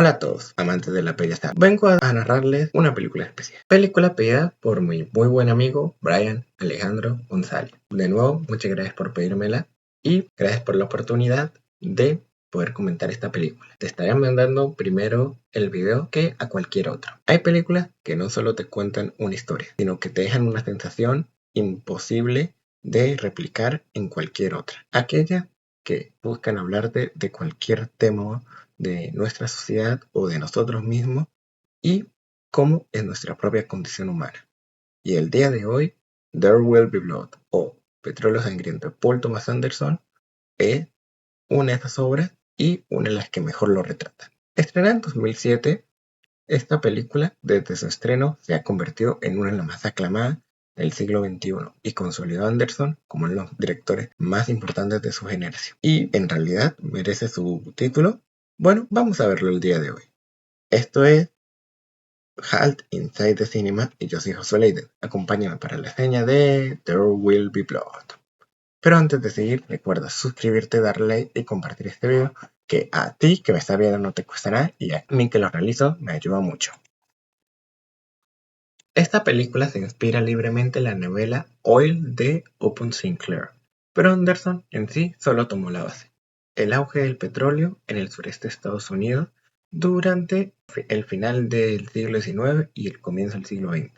Hola a todos, amantes de la bella saga. Vengo a narrarles una película especial. Película pedida por mi muy buen amigo Brian Alejandro González. De nuevo, muchas gracias por pedírmela y gracias por la oportunidad de poder comentar esta película. Te estaré mandando primero el video que a cualquier otro. Hay películas que no solo te cuentan una historia, sino que te dejan una sensación imposible de replicar en cualquier otra. Aquellas que buscan hablarte de cualquier tema de nuestra sociedad o de nosotros mismos y cómo es nuestra propia condición humana. Y el día de hoy, There Will Be Blood o Petróleo Sangriento de Paul Thomas Anderson es una de esas obras y una de las que mejor lo retrata. Estrenada en 2007, esta película desde su estreno se ha convertido en una de las más aclamadas del siglo XXI y consolidó a Anderson como uno de los directores más importantes de su generación. Y en realidad merece su título. Bueno, vamos a verlo el día de hoy. Esto es Halt Inside the Cinema y yo soy Josué Leiden. Acompáñame para la seña de There Will Be Blood. Pero antes de seguir, recuerda suscribirte, darle like y compartir este video, que a ti que me está viendo no te cuesta nada y a mí que lo realizo me ayuda mucho. Esta película se inspira libremente en la novela Oil de Upton Sinclair, pero Anderson en sí solo tomó la base: el auge del petróleo en el sureste de Estados Unidos durante el final del siglo XIX y el comienzo del siglo XX,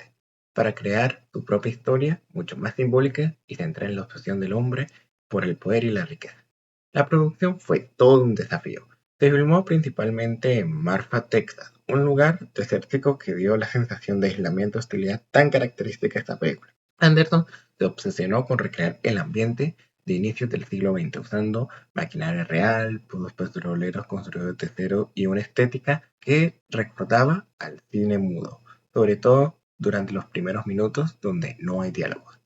para crear su propia historia mucho más simbólica y centrada en la obsesión del hombre por el poder y la riqueza. La producción fue todo un desafío. Se filmó principalmente en Marfa, Texas, un lugar desértico que dio la sensación de aislamiento y hostilidad tan característica de esta película. Anderson se obsesionó con recrear el ambiente de inicios del siglo XX, usando maquinaria real, pozos petroleros construidos de cero y una estética que recordaba al cine mudo, sobre todo durante los primeros minutos donde no hay diálogos.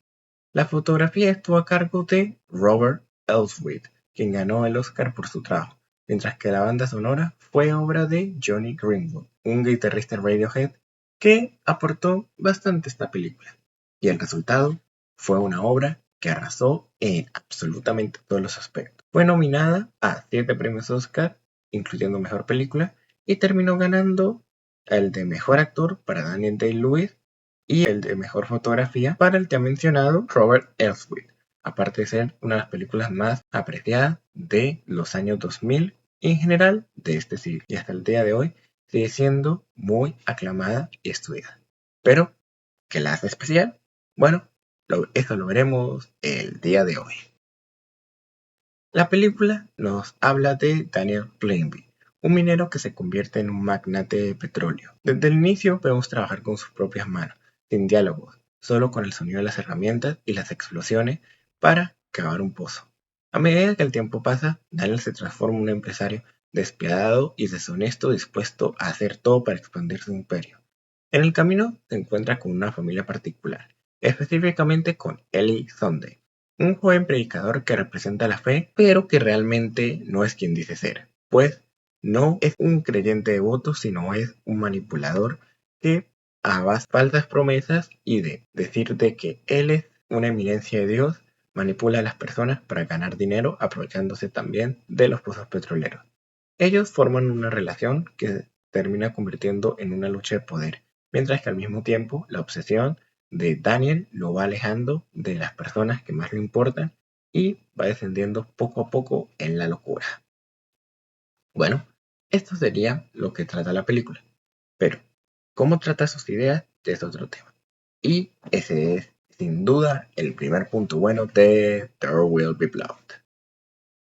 La fotografía estuvo a cargo de Robert Elswit, quien ganó el Oscar por su trabajo, mientras que la banda sonora fue obra de Johnny Greenwood, un guitarrista de Radiohead que aportó bastante a esta película. Y el resultado fue una obra que arrasó en absolutamente todos los aspectos. Fue nominada a 7 premios Oscar, incluyendo Mejor Película, y terminó ganando el de Mejor Actor para Daniel Day-Lewis y el de Mejor Fotografía para el ya mencionado Robert Elswit, aparte de ser una de las películas más apreciadas de los años 2000 y en general de este siglo, y hasta el día de hoy sigue siendo muy aclamada y estudiada. Pero, ¿qué la hace especial? Bueno, eso lo veremos el día de hoy. La película nos habla de Daniel Plainview, un minero que se convierte en un magnate de petróleo. Desde el inicio podemos trabajar con sus propias manos, sin diálogos, solo con el sonido de las herramientas y las explosiones para cavar un pozo. A medida que el tiempo pasa, Daniel se transforma en un empresario despiadado y deshonesto, dispuesto a hacer todo para expandir su imperio. En el camino se encuentra con una familia particular, específicamente con Ellie Sunday, un joven predicador que representa la fe, pero que realmente no es quien dice ser, pues no es un creyente devoto, sino es un manipulador que a base de falsas promesas y de decir de que él es una eminencia de Dios, manipula a las personas para ganar dinero, aprovechándose también de los pozos petroleros. Ellos forman una relación que termina convirtiendo en una lucha de poder, mientras que al mismo tiempo la obsesión de Daniel lo va alejando de las personas que más le importan y va descendiendo poco a poco en la locura. Bueno, esto sería lo que trata la película, pero cómo trata sus ideas es otro tema. Y ese es, sin duda, el primer punto bueno de There Will Be Blood.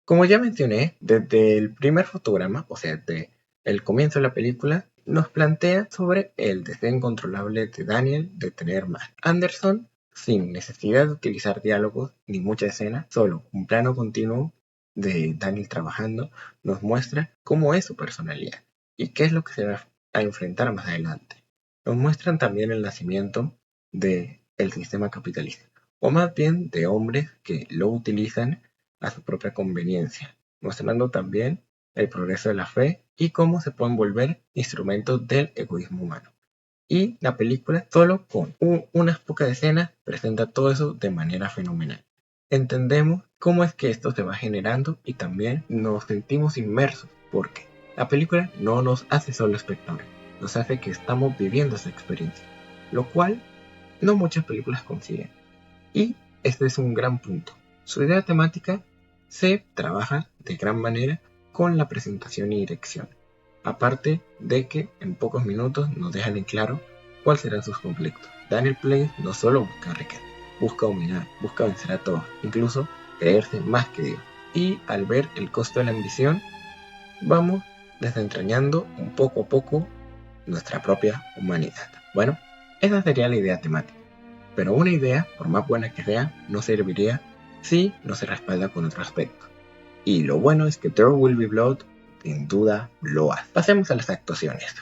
Como ya mencioné, desde el primer fotograma, o sea, desde el comienzo de la película, nos plantea sobre el deseo incontrolable de Daniel de tener más. Anderson, sin necesidad de utilizar diálogos ni mucha escena, solo un plano continuo de Daniel trabajando, nos muestra cómo es su personalidad y qué es lo que se va a enfrentar más adelante. Nos muestran también el nacimiento del sistema capitalista, o más bien de hombres que lo utilizan a su propia conveniencia, mostrando también el progreso de la fe y cómo se pueden volver instrumentos del egoísmo humano. Y la película, solo con unas pocas escenas, presenta todo eso de manera fenomenal. Entendemos cómo es que esto se va generando y también nos sentimos inmersos, porque La película no nos hace solo espectadores, nos hace que estamos viviendo esa experiencia, lo cual no muchas películas consiguen. Y este es un gran punto. Su idea temática se trabaja de gran manera con la presentación y dirección. Aparte de que en pocos minutos nos dejan en claro cuáles serán sus conflictos. Daniel Plainview no solo busca riqueza, busca dominar, busca vencer a todos, incluso creerse más que Dios. Y al ver el costo de la ambición, vamos desentrañando un poco a poco nuestra propia humanidad. Bueno, esa sería la idea temática. Pero una idea, por más buena que sea, no serviría si no se respalda con otro aspecto. Y lo bueno es que There Will Be Blood sin duda lo hace. Pasemos a las actuaciones.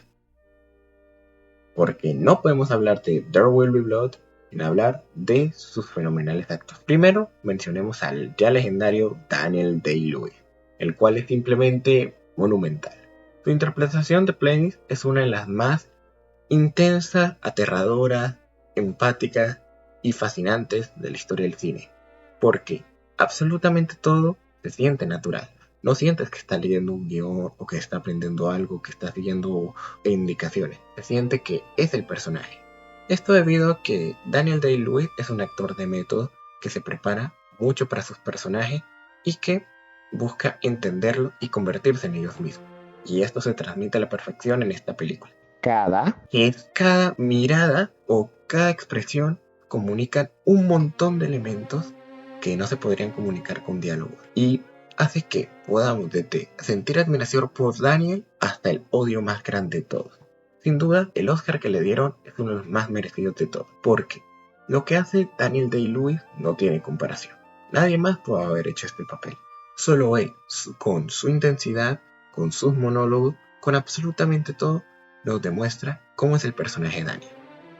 Porque no podemos hablar de There Will Be Blood sin hablar de sus fenomenales actos. Primero, mencionemos al ya legendario Daniel Day-Lewis, el cual es simplemente monumental. Su interpretación de Plainview es una de las más intensas, aterradoras, empáticas y fascinantes de la historia del cine, porque absolutamente todo se siente natural. No sientes que está leyendo un guión o que está aprendiendo algo, que está siguiendo indicaciones. Se siente que es el personaje. Esto debido a que Daniel Day-Lewis es un actor de método que se prepara mucho para sus personajes y que busca entenderlos y convertirse en ellos mismos. Y esto se transmite a la perfección en esta película. Cada mirada o cada expresión comunican un montón de elementos que no se podrían comunicar con diálogos. Y hace que podamos desde sentir admiración por Daniel hasta el odio más grande de todos. Sin duda, el Oscar que le dieron es uno de los más merecidos de todos, porque lo que hace Daniel Day-Lewis no tiene comparación. Nadie más puede haber hecho este papel. Solo él, con su intensidad, con sus monólogos, con absolutamente todo, nos demuestra cómo es el personaje de Daniel.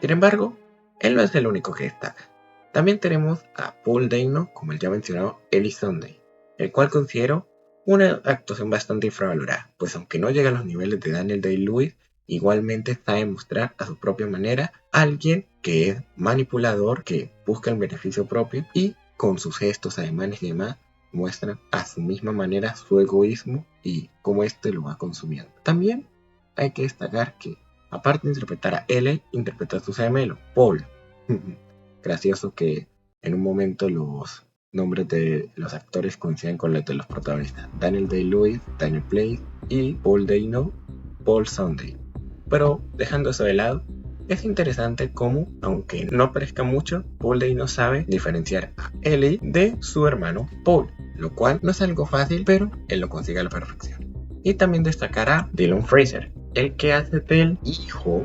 Sin embargo, él no es el único que destaca. También tenemos a Paul Dano, como el ya mencionado Ellie Sunday, el cual considero una actuación bastante infravalorada, pues aunque no llega a los niveles de Daniel Day-Lewis, igualmente sabe mostrar a su propia manera a alguien que es manipulador, que busca el beneficio propio y con sus gestos, ademanes y demás, muestra a su misma manera su egoísmo y cómo este lo va consumiendo. También hay que destacar que, aparte de interpretar a Ellie, interpreta a su gemelo, Paul. Gracioso que en un momento los nombres de los actores coinciden con los de los protagonistas. Daniel Day-Lewis, Daniel Plainview y Paul Dano, Paul Sunday. Pero dejando eso de lado, es interesante cómo, aunque no parezca mucho, Paul Dano sabe diferenciar a Ellie de su hermano Paul, lo cual no es algo fácil, pero él lo consigue a la perfección. Y también destacará a Dylan Fraser, el que hace del hijo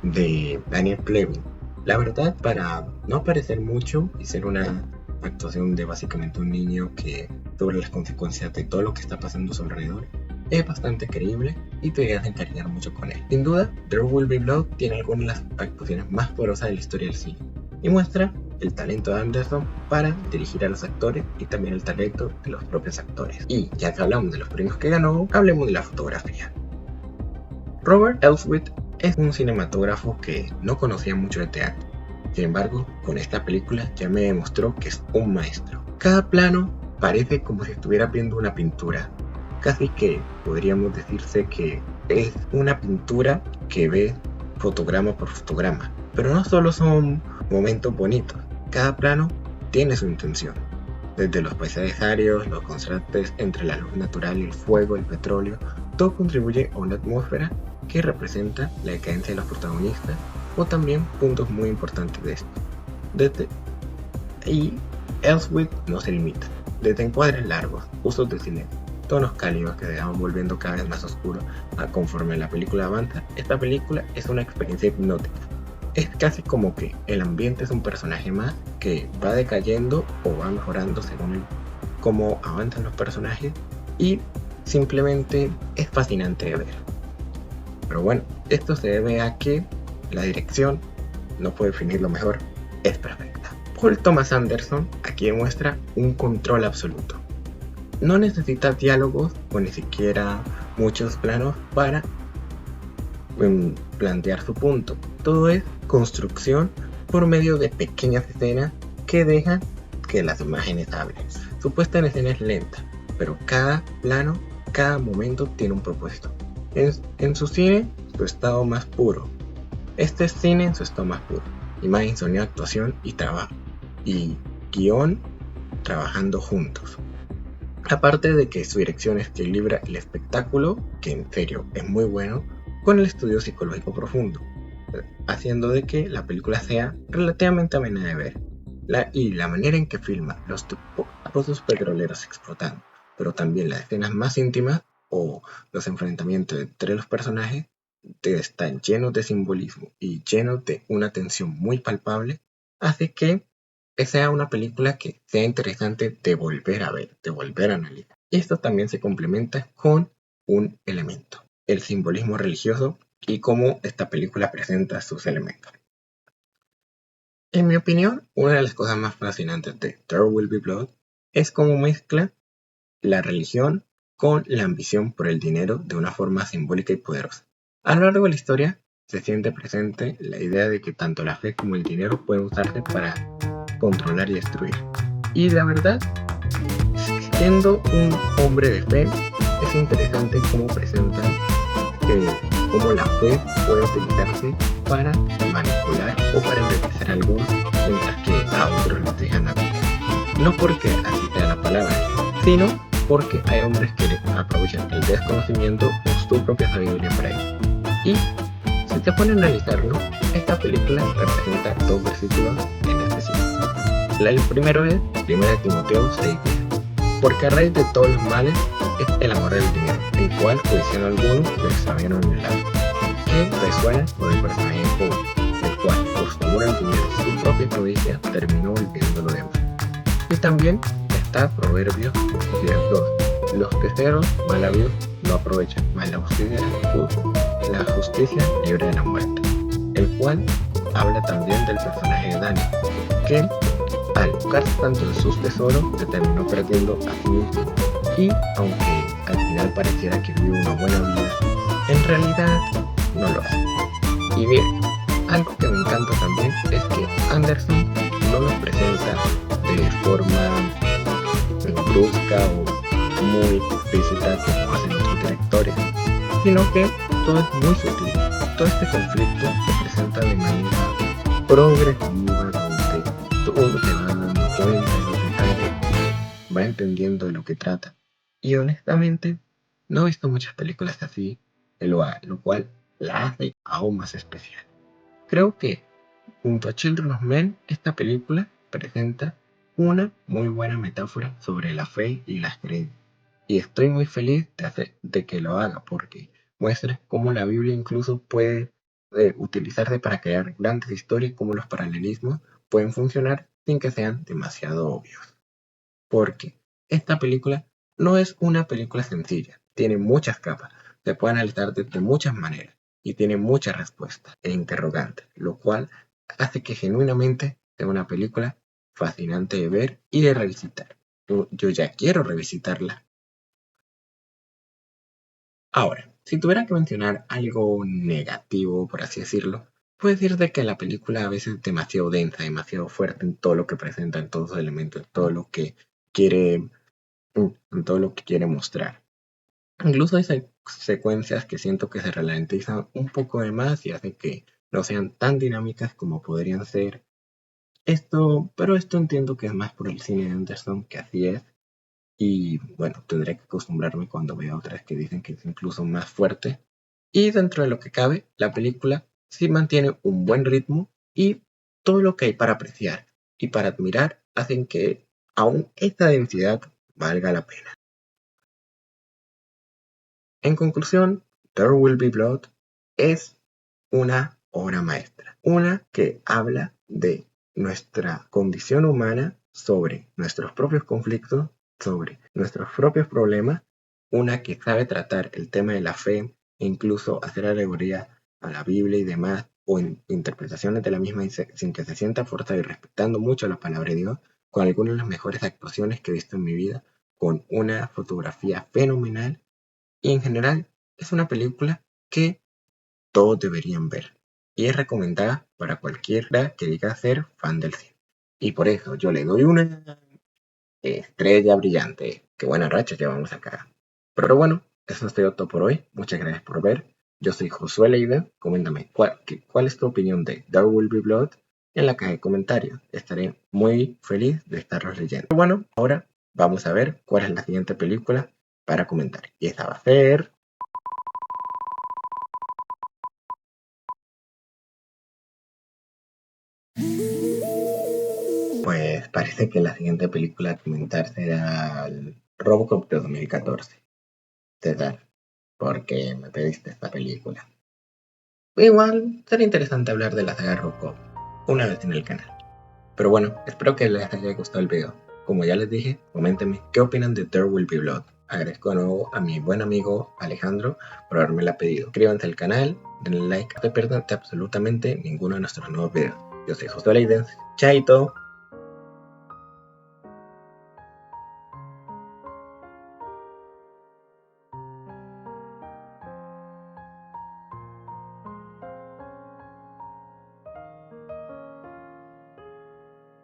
de Daniel Plainview. La verdad, para no parecer mucho y ser una actuación de básicamente un niño que sobre las consecuencias de todo lo que está pasando a su alrededor, es bastante creíble y te llegas a encariñar mucho con él. Sin duda, There Will Be Blood tiene algunas de las actuaciones más poderosas de la historia del cine y muestra el talento de Anderson para dirigir a los actores y también el talento de los propios actores. Y ya que hablamos de los premios que ganó, hablemos de la fotografía. Robert Elswit es un cinematógrafo que no conocía mucho de teatro. Sin embargo, con esta película ya me demostró que es un maestro. Cada plano parece como si estuviera viendo una pintura. Casi que podríamos decirse que es una pintura que ve fotograma por fotograma. Pero no solo son momentos bonitos, cada plano tiene su intención. Desde los paisajes aéreos, los contrastes entre la luz natural y el fuego, el petróleo, todo contribuye a una atmósfera que representa la decadencia de los protagonistas o también puntos muy importantes de esto. Y Elswit no se limita. Desde encuadres largos, usos de silencio, tonos cálidos que se van volviendo cada vez más oscuros conforme la película avanza, esta película es una experiencia hipnótica. Es casi como que el ambiente es un personaje más que va decayendo o va mejorando según cómo avanzan los personajes y simplemente es fascinante de ver. Pero bueno, esto se debe a que la dirección, no puedo definirlo mejor, es perfecta. Paul Thomas Anderson aquí demuestra un control absoluto. No necesita diálogos o ni siquiera muchos planos para plantear su punto. Todo es construcción por medio de pequeñas escenas que dejan que las imágenes hablen. Su puesta en escena es lenta, pero cada plano, cada momento tiene un propósito. en su cine, su estado más puro. Este es cine en su estado más puro. Imagen, sonido, actuación y trabajo. Y guión trabajando juntos. Aparte de que su dirección equilibra el espectáculo, que en serio es muy bueno, con el estudio psicológico profundo, haciendo de que la película sea relativamente amena de ver. Y la manera en que filma los pozos petroleros explotando, pero también las escenas más íntimas o los enfrentamientos entre los personajes están llenos de simbolismo y llenos de una tensión muy palpable, hace que sea una película que sea interesante de volver a ver, de volver a analizar. Y esto también se complementa con un elemento, el simbolismo religioso y cómo esta película presenta sus elementos. En mi opinión, una de las cosas más fascinantes de There Will Be Blood es cómo mezcla la religión con la ambición por el dinero de una forma simbólica y poderosa. A lo largo de la historia se siente presente la idea de que tanto la fe como el dinero pueden usarse para controlar y destruir. Y la verdad, siendo un hombre de fe, es interesante cómo presentan cómo la fe puede utilizarse para manipular o para enriquecer a algunos, mientras que a otros les dejan la vida. No porque así sea la palabra, sino porque hay hombres que aprovechan el desconocimiento o su propia sabiduría para ello. Y si te ponen a analizarlo, esta película representa dos versículos en específico. El primero es 1 Timoteo 6:10, porque a raíz de todos los males es el amor del dinero, el cual, codiciando algunos, lo extraviaron en el alma, que resuena con el personaje de Job, el cual, por su amor al dinero y su propia codicia, terminó olvidando lo demás. Y también está Proverbios 10:2, los tesoros mal habidos no aprovechan, mas la justicia libre de la muerte, el cual habla también del personaje de Daniel, que al buscar tanto en sus tesoros se terminó perdiendo a sí mismo, y aunque al final pareciera que vive una buena vida, en realidad no lo hace. Y bien, algo que me encanta también es que Anderson no nos presenta de forma brusca o muy explícita como hacen otros directores, sino que todo es muy sutil. Todo este conflicto se presenta de manera progresiva, donde todo te va dando cuenta de los detalles, va entendiendo de lo que trata. Y honestamente, no he visto muchas películas así, lo cual la hace aún más especial. Creo que junto a Children of Men, esta película presenta una muy buena metáfora sobre la fe y las creencias. Y estoy muy feliz de que lo haga, porque muestra cómo la Biblia incluso puede utilizarse para crear grandes historias, cómo los paralelismos pueden funcionar sin que sean demasiado obvios. Porque esta película no es una película sencilla, tiene muchas capas, se puede analizar de muchas maneras y tiene muchas respuestas e interrogantes, lo cual hace que genuinamente sea una película fascinante de ver y de revisitar. Yo ya quiero revisitarla. Ahora, si tuviera que mencionar algo negativo, por así decirlo, puedo decir de que la película a veces es demasiado densa, demasiado fuerte en todo lo que presenta, en todos los elementos, en todo lo que quiere, en todo lo que quiere mostrar. Incluso hay secuencias que siento que se ralentizan un poco de más y hacen que no sean tan dinámicas como podrían ser. Pero esto entiendo que es más por el cine de Anderson, que así es. Y bueno, tendré que acostumbrarme cuando vea otras que dicen que es incluso más fuerte. Y dentro de lo que cabe, la película sí mantiene un buen ritmo y todo lo que hay para apreciar y para admirar hacen que aún esta densidad valga la pena. En conclusión, There Will Be Blood es una obra maestra, una que habla de nuestra condición humana, sobre nuestros propios conflictos, sobre nuestros propios problemas, una que sabe tratar el tema de la fe e incluso hacer alegoría a la Biblia y demás, o interpretaciones de la misma sin que se sienta forzada y respetando mucho la palabra de Dios, con algunas de las mejores actuaciones que he visto en mi vida, con una fotografía fenomenal y en general es una película que todos deberían ver y es recomendada para cualquiera que diga ser fan del cine. Y por eso yo le doy una estrella brillante. Qué buena racha llevamos acá. Pero bueno, Eso ha sido todo por hoy. Muchas gracias por ver. Yo soy Josué Leida. Coméntame cuál es tu opinión de There Will Be Blood en la caja de comentarios. Estaré muy feliz de estarlos leyendo. Pero bueno, ahora vamos a ver cuál es la siguiente película para comentar. Y esta va a ser... Pues parece que la siguiente película a comentar será el Robocop de 2014. César, porque me pediste esta película. Igual, sería interesante hablar de la saga Robocop una vez en el canal. Pero bueno, espero que les haya gustado el video. Como ya les dije, coméntenme qué opinan de There Will Be Blood. Agradezco de nuevo a mi buen amigo Alejandro por haberme pedido. Suscríbanse al canal, denle like, no se pierdan absolutamente ninguno de nuestros nuevos videos. Yo soy Josué Leiden, chaito.